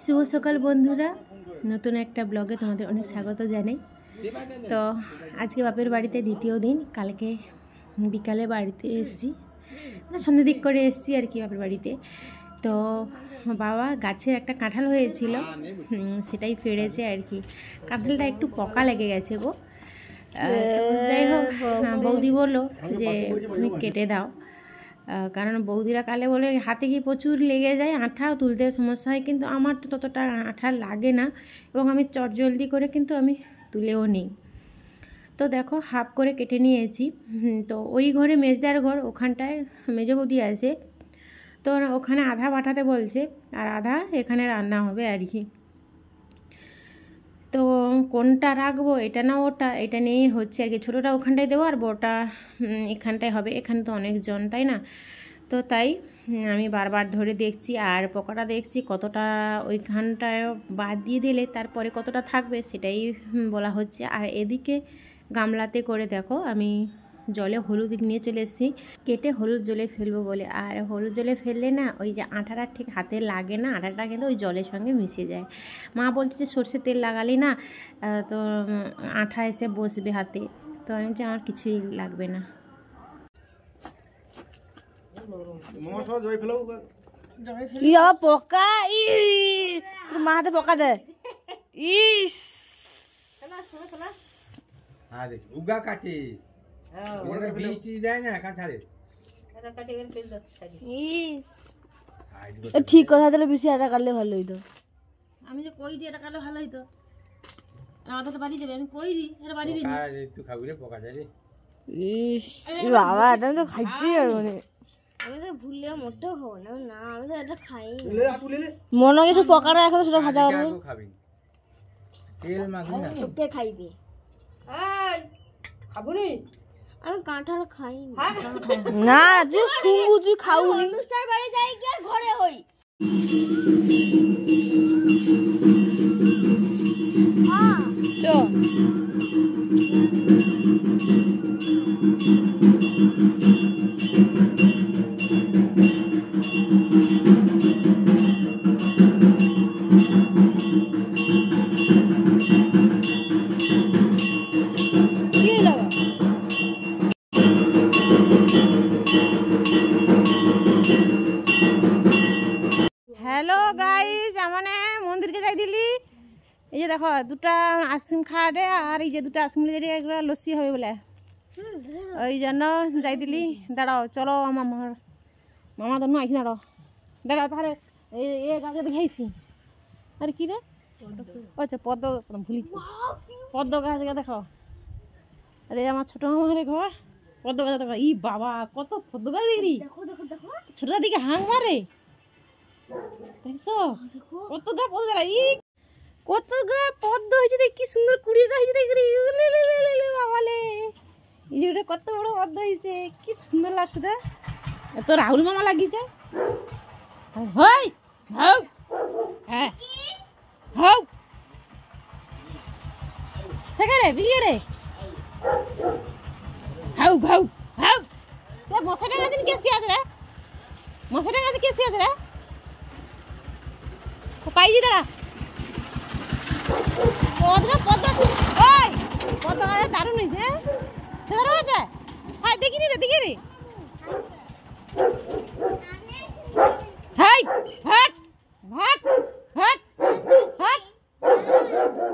শুভ সকাল বন্ধুরা, নতুন একটা ব্লগে তোমাদের অনেক স্বাগত জানাই। তো আজকে বাপের বাড়িতে দ্বিতীয় দিন, কালকে বিকালে বাড়িতে এসেছি, মানে সন্ধ্যে দিক করে এসেছি আর কি বাপের বাড়িতে। তো বাবা গাছের একটা কাঁঠাল হয়েছিল, সেটাই ফেড়েছে আর কি। কাঁঠালটা একটু পকা লেগে গেছে গো। যাই হোক, বৌদি বললো যে তুমি কেটে দাও, কারণ বৌদিরা কালে বলে হাতে কি প্রচুর লেগে যায়, আঠাও তুলতে সমস্যা হয়, কিন্তু আমার তো ততটা আঠা লাগে না এবং আমি চটজলদি করে কিন্তু আমি তুলেও নিই। তো দেখো হাফ করে কেটে নিয়েছি। তো ওই ঘরে মেজদার ঘর, ওখানটায় মেজ বৌদি আছে, তো ওখানে আধা পাঠাতে বলছে আর আধা এখানে রান্না হবে আর কি। তো কোনটা রাখবো, এটা না ওটা, এটা নিয়েই হচ্ছে আর কি। ছোটোটা ওখানটায় দেবো আর বড়টা এখানটায় হবে, এখানে তো অনেকজন তাই না। তো তাই আমি বারবার ধরে দেখছি আর পকোড়া দেখছি কতটা ওইখানটায় বাদ দিয়ে দিলে তারপরে কতটা থাকবে সেটাই বলা হচ্ছে। আর এদিকে গামলাতে করে দেখো আমি জলে হলুদ নিয়ে চলে এসেছি, কেটে হলুদ জলে ফেলবো বলে। আর হলুদ জলে ফেললে না ওই যে আঠাটা ঠিক হাতে লাগে না, আঠাটা কিন্তু ওই জলের সঙ্গে মিশে যায়। মা বলছে যে সর্ষের তেল লাগালি না তো আঠা এসে বসবে হাতে, তো আমি যে আমার কিছুই লাগবে না। পকা তোর মা হাতে পকা দে। ইস উগা কাটে বৃষ্টি দেয় না কাঁঠালে। ঠিক কথা, তাহলে বেশি আটা কাটলে ভালো হইতো। আমি যে কই দিই এটা কাটলে ভালো হইতো, আমাদের তো বাড়ি যাবে, আমি কই দিই এটা বাড়ি দিই তুই খাবি রে পোকা যায় রে। ইস বাবা, এটা তো খাইছি মানে আমি তো ভুললে মোটেও খাবো না, না আমি তো এটা খাই মনে হয় সব পকাটা এখন সেটা ভাজা করবো। খাবি তেল মাখবি না, কে খাইবে? খাবো নি আমি কাঁঠাল খাই না। তুই শুনবু, তুই খাবো নি। অনুষ্ঠান বাড়ি যাই কি আর ঘরে হই। চ হ্যালো গাইস, মানে মন্দিরকে যাই দিলি। এই যে দেখো দুটা আইসক্রিম খাওয়ারে আর এই যে দুটা আইসক্রিম এগুলো লস্যি হবে বলে, ওই জন্য যাই দিলি। দাঁড়াও চলো, আমার মামা তো নয় দাঁড়াও দাঁড়াও তাহলে এই গাছে দেখাইছি। আর কি রে, আচ্ছা পদ্ম, ভুলিছি পদ্ম গাছ দেখো। আরে আমার ছোট মামার ঘর, পদ্ম গাছ দেখো। ই বাবা কত পদ্ম গাছ দেখি, ছোটটার দিকে হাং মারে দেখছো, কত গা পদ্ম, ই কত গা পদ্ম হয়েছে দেখ, কি সুন্দর কুড়িটা হয়েছে দেখ বাবালে। এই যে কত বড় পদ্ম হয়েছে, কি সুন্দর লাগছে রে। তো রাহুল মামা লাগিয়েছে। হ্যাঁ হ্যাঁ সেখানে বিয়ে রে হাউ হাউ হাউ। মশাটার কাছে কেসি আছে রে, মশাটার কাছে কেসি আছে রে, পাই দি দাঁড়া। দারুণ হয়েছে, সেটা হয়েছে। হ্যাঁ দেখিনি রে, দেখি রে। হাই হাট হাট হাট হাট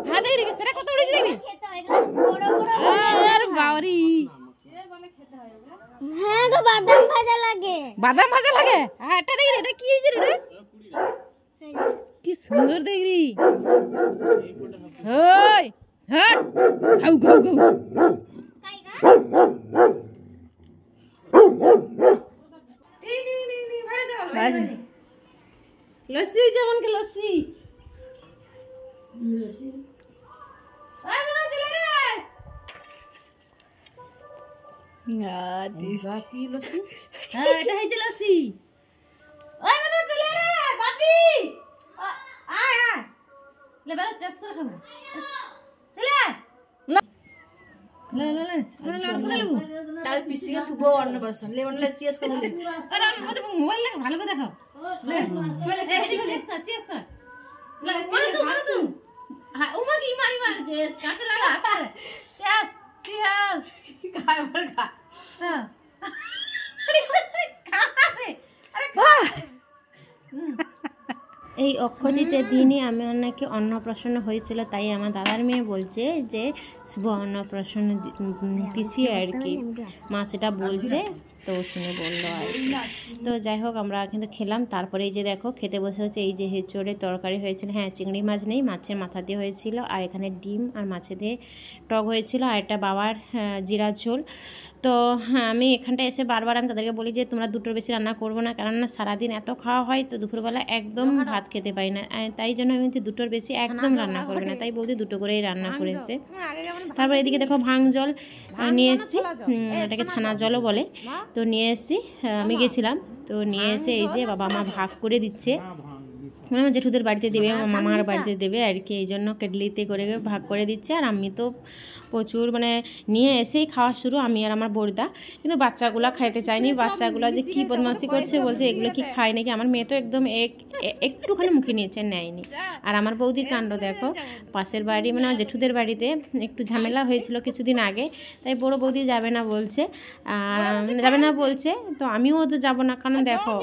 হ্যাঁ দেখি রে, সেটা কত উড়েছে দেখি। আর বাবারি, হ্যাঁ গো বাদাম ভাজা লাগে, বাদাম ভাজা লাগে। হ্যাঁ এটা দেখি রে, এটা কি হয়েছে রে, কি সুন্দর দেখি। ওই হট খাও খাও খাও লস্যি হয়েছে, এমনকি লস্যি লস্যি এটা হয়েছে লস্যি। ওই মানে চলে রে বাপি, আয় আয় ले बेला চেস করে খাবো, চলে ले ले ले ले তাল পিসিকে শুভ অন্নপ্রাশন লে বনলে চেস করে লে। আরে আমি মোবাইল লাগে ভালো করে দেখাও, লে চেস কর চেস কর কাছে লাগা আসে চেস চিয়াস খায় বল খা হ্যাঁ এই অক্ষয় তৃতীয়ার দিনই আমার নাকি অন্নপ্রাশন হয়েছিল, তাই আমার দাদার মেয়ে বলছে যে শুভ অন্নপ্রাশন পিছিয়ে আর কি, মা সেটা বলছে তো শুনে বললো আর কি। তো যাই হোক আমরা কিন্তু খেলাম, তারপরে এই যে দেখো খেতে বসে হচ্ছে এই যে হেঁচড়ে তরকারি হয়েছিল, হ্যাঁ চিংড়ি মাছ নেই, মাছের মাথা দিয়ে হয়েছিল, আর এখানে ডিম আর মাছে দিয়ে টক হয়েছিল, আর একটা বাবার জিরা ঝোল। তো হ্যাঁ আমি এখানটা এসে বারবার আমি তাদেরকে বলি যে তোমরা দুটোর বেশি রান্না করবো না, কেননা সারাদিন এত খাওয়া হয় তো দুপুরবেলা একদম ভাত খেতে পাই না, তাই জন্য আমি বলছি দুটোর বেশি একদম রান্না করবে না, তাই বৌদি দুটো করেই রান্না করেছে। তারপর এদিকে দেখো ভাং জল নিয়ে এসেছি, এটাকে ছানা জলও বলে, তো নিয়ে এসেছি, আমি গেছিলাম তো নিয়ে এসে এই যে বাবা মা ভাগ করে দিচ্ছে, আমার জেঠুদের বাড়িতে দেবে, আমার মামার বাড়িতে দেবে আর কি, এই জন্য কেটলিতে করে ভাগ করে দিচ্ছে। আর আমি তো প্রচুর মানে নিয়ে এসেই খাওয়া শুরু, আমি আর আমার বড়দা, কিন্তু বাচ্চাগুলো খাইতে চায়নি, বাচ্চাগুলো যে কী বদমাশি করছে, বলছে এগুলো কি খায় নাকি, আমার মেয়ে তো একদম একটুখানি মুখে নিয়েছে, নেয়নি। আর আমার বৌদির কাণ্ড দেখো, পাশের বাড়ি মানে জেঠুদের বাড়িতে একটু ঝামেলা হয়েছিল কিছুদিন আগে, তাই বড় বৌদি যাবে না বলছে, যাবে না বলছে, তো আমিও তো যাবো না, কারণ দেখো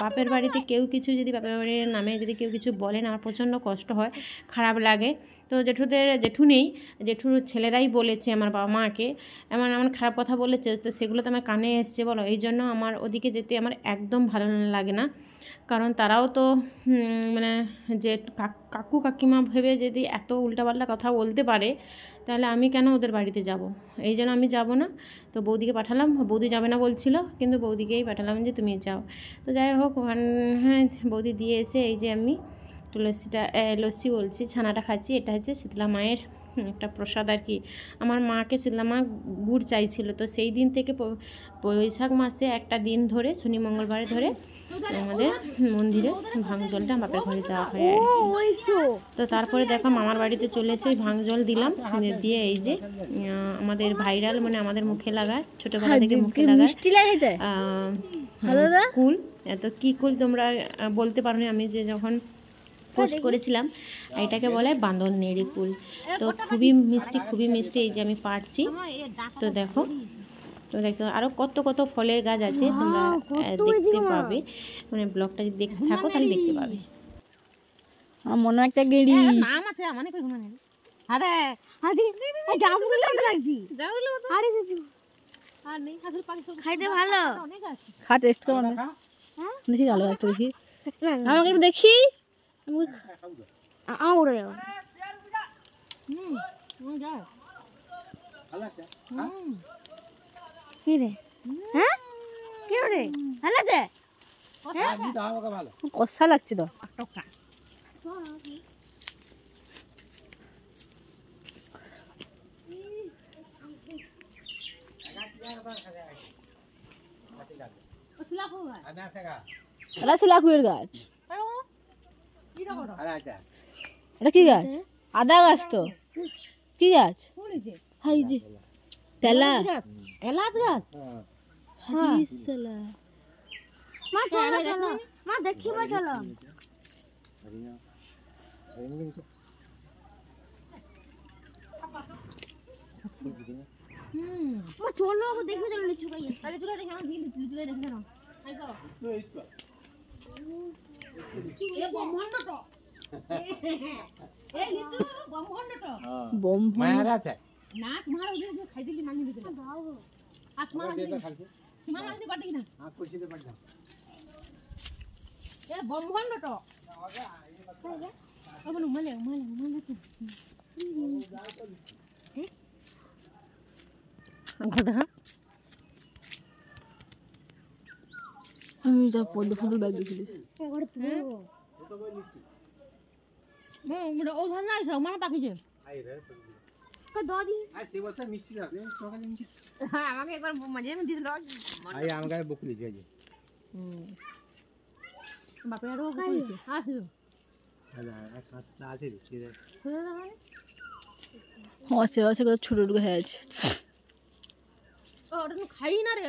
বাপের বাড়িতে কেউ কিছু যদি বাপের বাড়ির নামে যদি কেউ কিছু বলেন আমার প্রচণ্ড কষ্ট হয়, খারাপ লাগে। তো জেঠু নেই, জেঠুর ছেলেরাই বলেছে আমার বাবা মাকে, এমন খারাপ কথা বলেছে, তো সেগুলো তো আমার কানে এসছে বলো, এই জন্য আমার ওদিকে যেতে আমার একদম ভালো লাগে না, কারণ তারাও তো মানে যে কাকু কাকিমা ভেবে যদি এত উল্টাপাল্টা কথা বলতে পারে, তাহলে আমি কেন ওদের বাড়িতে যাব, এই জন্য আমি যাব না। তো বৌদিকে পাঠালাম, বৌদি যাবে না বলছিল, কিন্তু বৌদিকেই পাঠালাম যে তুমি যাও। তো যাই হোক হ্যাঁ বৌদি দিয়ে এসে এই যে আমি লস্যি বলছি, ছানাটা খাচ্ছি, এটা হচ্ছে শীতলা মায়ের একটা প্রসাদ আর কি। আমার মাকে শীতলা মা গুড় চাইছিল, তো সেই দিন থেকে বৈশাখ মাসে একটা দিন ধরে শনি মঙ্গলবারে ধরে আমাদের মন্দিরে ভাং জলটা বাপের ঘরে দেওয়া হয় আর কি। তো তারপরে দেখো মামার বাড়িতে চলে এসে ভাং জল দিলাম, দিয়ে এই যে আমাদের ভাইরাল মানে আমাদের মুখে লাগায়, ছোটবেলা থেকে মুখে লাগায় কুল, এত কি কুল তোমরা বলতে পারো না, আমি যে যখন পোস্ট করেছিলাম, এটাকে বলে বাঁধন নেড়ি কুল, তো খুবই মিষ্টি, এই যে আমি পাড়ছি, তো দেখো আরো কত কত ফলের গাছ আছে, তোমরা দেখতে পাবে, মানে ব্লগটা যদি দেখতে থাকো তাহলে দেখতে পাবে। আমার মনে একটা গেড়ি নাম আছে, মানে কই মনে নেই, আরে আদি জামরুল লাগছি, জামরুল আরে আর নেই আসল পানি সব খাইতে ভালো, অনেক আছে, খা টেস্ট করো না, হ্যাঁ দেখি ভালো একটা দেখি, আমাকে একটু দেখি, আউরে যা ভালো আছে কি রে, হ্যাঁ কি রে ভালো আছে, আমি তো আমাকে ভালো কষা লাগছে তো টকা। সিলাকুয়ের গাছ, এটা কি গাছ, আদা গাছ তো, কি গাছ, হাই যে তেলা এলাচ গাছ, মা দেখিবা চলো, চলো দেখবে চলো লিচু গাছ, তাহলে তুই দেখে আমার লিচু গাছ দেখে না, এ ব্রহ্মাণ্ডটা এই লিচু ব্রহ্মাণ্ডটা মায়ের আছে না, তোমার ওই যে খাই দিলি মানি দিতে দাও, আসমান আছে সীমা আছে কাটে কিনা আ কুছিতে পাড়া, এ ব্রহ্মাণ্ডটা ও বনু মালে তো দেখা আমি যা পদ্ম ফুল ব্যাগ দেখছিস একবারে তো ও ধর না মানে পাকিছে আই রে ক দাদি আই সে বলতে মিষ্টি লাগে সকালে মিষ্টি, হ্যাঁ আমাকে একবার মাঝে আমি দিল আই আমাকে বকুলি যাই বাপে আরো কইছে আসো আলা না আছে রে হসে হসে কত ছোট ছোট হয়ে আছে, ওটা খাই না রে,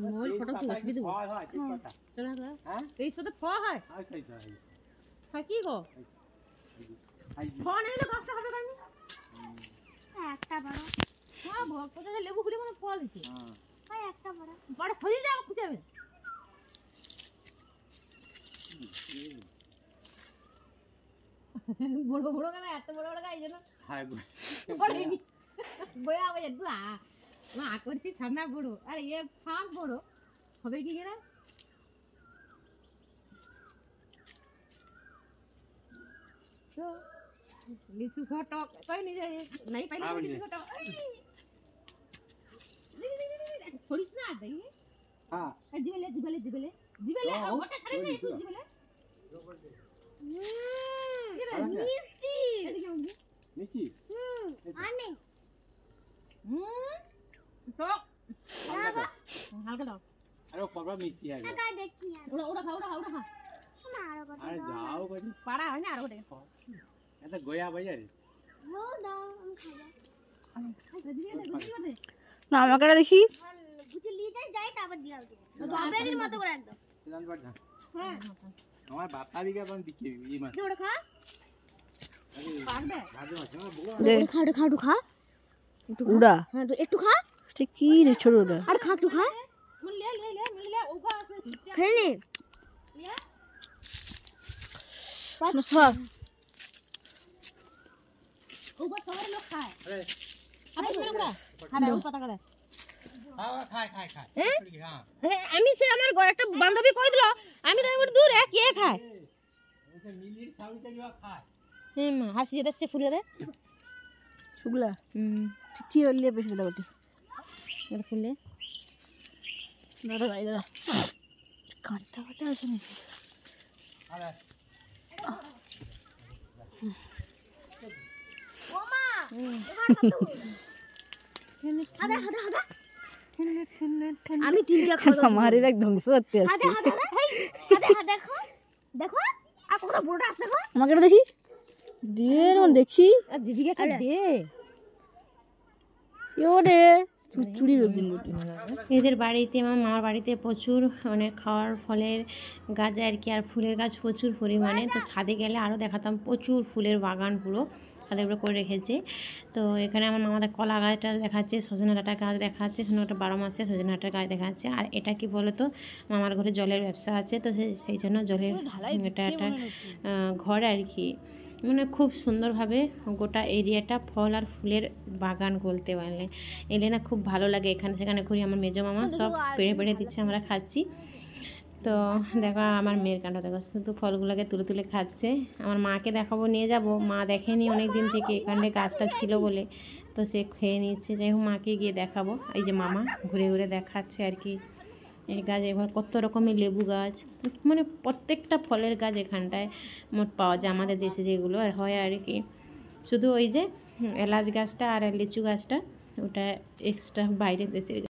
মোবাইল ফটো তুলে দেব, হয় হয় ঠিক কথা, চলা হ্যাঁ এই সাথে খাওয়া হয়, আর খাইতে হয় খাই কি গো ফল এলে গাছটা হবে কেন? একটা বড় হ্যাঁ ভক্তটা লেবু খুলে মানে ফল হয়েছে। হ্যাঁ হয় একটা বড় বড় সরিয়ে যাও খুঁজে যাবে। বড় বড় কেন এত বড় বড় গাছ যেন হাই পড়েনি বয়া বয়া দু মা করছি সামনা বড় আর এ ফাঁক বড় হবে কি কেনা তো লিচু ঘটক কই নি যায় নাই পাইলে লিচু ঘটক ছড়িস না দেই হ্যাঁ জিবেলে জিবেলে জিবেলে জিবেলে ওটা ছাড়ে না একটু জিবেলে মিষ্টি এদিকে উঠবি মিষ্টি আনে টক হালকা হালকা দাও আরে পরবা মিষ্টি আছে টাকা দেখি ওরা ওরা খা ওরা খা ওরা খা না আর কত আরে যাও বাড়ি পাড়া হয় না আর ওটা এটা গয়া বাজারে ও দাও আমি খাবো না আমাকে দেখি গুছি নিয়ে যাই তারপর দিলাম স্ট্রবেরির মতো করে একদম সেদান বাড় না হ্যাঁ আমার বাপা দিকে বন দিকে এই মাছ দৌড় খা আরে পারবে ভালো আছে না বউ খা একটু খা উড়া হ্যাঁ একটু খা ঠিক কি রে ছোট উড়া আর খা একটু খা মিলে ওগা আছে খেয়ে নে ওগা সবার লোক খায় আরে আপনি মেরে বড়া খাদা ওই পাতা খাদা খায় খায় খায় হ্যাঁ আমি সে আমার ঘরে একটা বান্ধবী কই দিল আমি তাই বলি দূর কে খায় ওকে মিলির সাউটা যা খায় মা হাসি যেতে সে ফুলে দে শুগলা কি হলে বেশি দাও ওটি এর ফুলে দাদা ভাই দাদা কাঁটা কাঁটা আছে নাকি আরে ওমা হাদা হাদা হাদা আমি তিনটা খাবো আমার এক ধ্বংস করতে হাদা আসছে হাদা হাদা হাদা দেখো দেখো আর কত বড়টা আছে দেখো আমাকে এটা দেখি দিয়ে দেখি আর দিদিকে একটা দে ওরে চুচুড়ি রোদিন রুটি এদের বাড়িতে আমার মামার বাড়িতে প্রচুর মানে খাওয়ার ফলের গাছ আর কি আর ফুলের গাছ প্রচুর পরিমাণে তো ছাদে গেলে আরও দেখাতাম প্রচুর ফুলের বাগান পুরো ছাদের উপরে করে রেখেছে তো এখানে আমার মামাদের কলা গাছটা দেখাচ্ছে সজনে ডাঁটা গাছ দেখাচ্ছে এখানে একটা 12 মাসে সজনে ডাঁটার গাছ দেখাচ্ছে আর এটা কি বলতো মামার ঘরে জলের ব্যবসা আছে তো সেই জন্য জলের এটা একটা ঘর আর কি মানে খুব সুন্দরভাবে গোটা এরিয়াটা ফল আর ফুলের বাগান বলতে পারলে এলে না খুব ভালো লাগে এখানে সেখানে ঘুরি আমার মেজো মামা সব পেড়ে পেড়ে দিচ্ছে আমরা খাচ্ছি তো দেখো আমার মেয়ের কাণ্ড দেখো শুধু ফলগুলোকে তুলে তুলে খাচ্ছে আমার মাকে দেখাবো নিয়ে যাব মা দেখেনি অনেক দিন থেকে এখানে গাছটা ছিল বলে তো সে খেয়ে নিচ্ছে যাই হোক মাকে গিয়ে দেখাবো এই যে মামা ঘুরে ঘুরে দেখাচ্ছে আর কি এই গাছ এবার কত রকমের লেবু গাছ মানে প্রত্যেকটা ফলের গাছ এখানটায় মোট পাওয়া যায় আমাদের দেশে যেগুলো আর হয় আর কি শুধু ওই যে এলাচ গাছটা আর লিচু গাছটা ওটা এক্সট্রা বাইরের দেশের